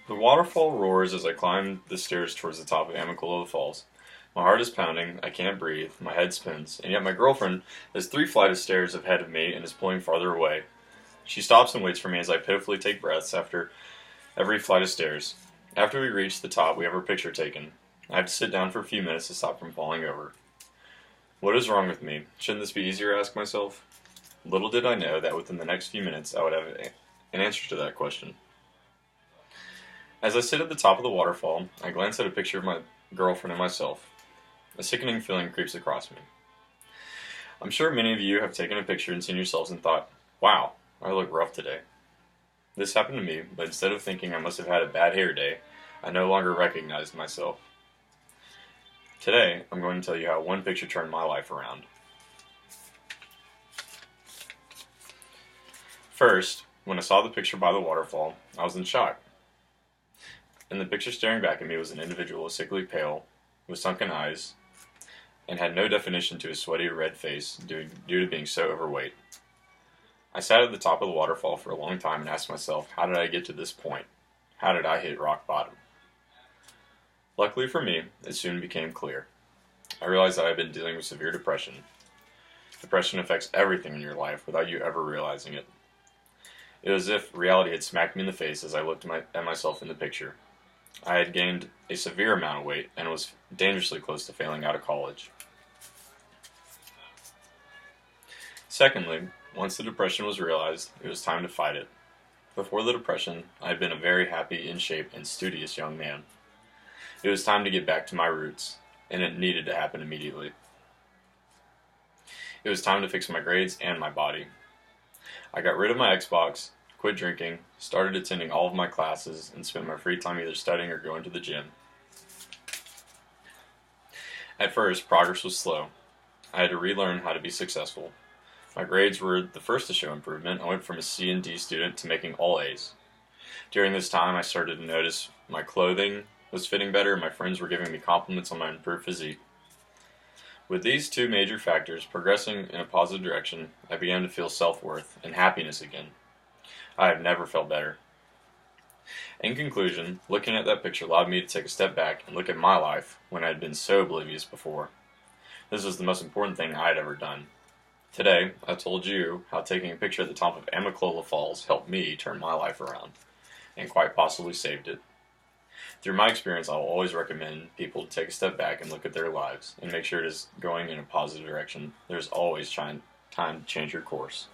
The waterfall roars as I climb the stairs towards the top of Amicalola Falls. My heart is pounding, I can't breathe, my head spins, and yet my girlfriend is 3 flights of stairs ahead of me and is pulling farther away. She stops and waits for me as I pitifully take breaths after every flight of stairs. After we reach the top, we have our picture taken. I have to sit down for a few minutes to stop from falling over. What is wrong with me? Shouldn't this be easier, I ask myself? Little did I know that within the next few minutes I would have an answer to that question. As I sit at the top of the waterfall, I glance at a picture of my girlfriend and myself. A sickening feeling creeps across me. I'm sure many of you have taken a picture and seen yourselves and thought, wow, I look rough today. This happened to me, but instead of thinking I must have had a bad hair day, I no longer recognized myself. Today, I'm going to tell you how one picture turned my life around. First, when I saw the picture by the waterfall, I was in shock. In the picture staring back at me was an individual sickly pale, with sunken eyes, and had no definition to his sweaty red face due to being so overweight. I sat at the top of the waterfall for a long time and asked myself, how did I get to this point? How did I hit rock bottom? Luckily for me, it soon became clear. I realized that I had been dealing with severe depression. Depression affects everything in your life without you ever realizing it. It was as if reality had smacked me in the face as I looked at myself in the picture. I had gained a severe amount of weight and was dangerously close to failing out of college. Secondly, once the depression was realized, it was time to fight it. Before the depression, I had been a very happy, in shape, and studious young man. It was time to get back to my roots, and it needed to happen immediately. It was time to fix my grades and my body. I got rid of my Xbox, quit drinking, started attending all of my classes, and spent my free time either studying or going to the gym. At first, progress was slow. I had to relearn how to be successful. My grades were the first to show improvement. I went from a C and D student to making all A's. During this time, I started to notice my clothing was fitting better and my friends were giving me compliments on my improved physique. With these two major factors progressing in a positive direction, I began to feel self-worth and happiness again. I have never felt better. In conclusion, looking at that picture allowed me to take a step back and look at my life when I had been so oblivious before. This was the most important thing I had ever done. Today, I told you how taking a picture at the top of Amicalola Falls helped me turn my life around, and quite possibly saved it. Through my experience, I will always recommend people to take a step back and look at their lives, and make sure it is going in a positive direction. There's always time to change your course.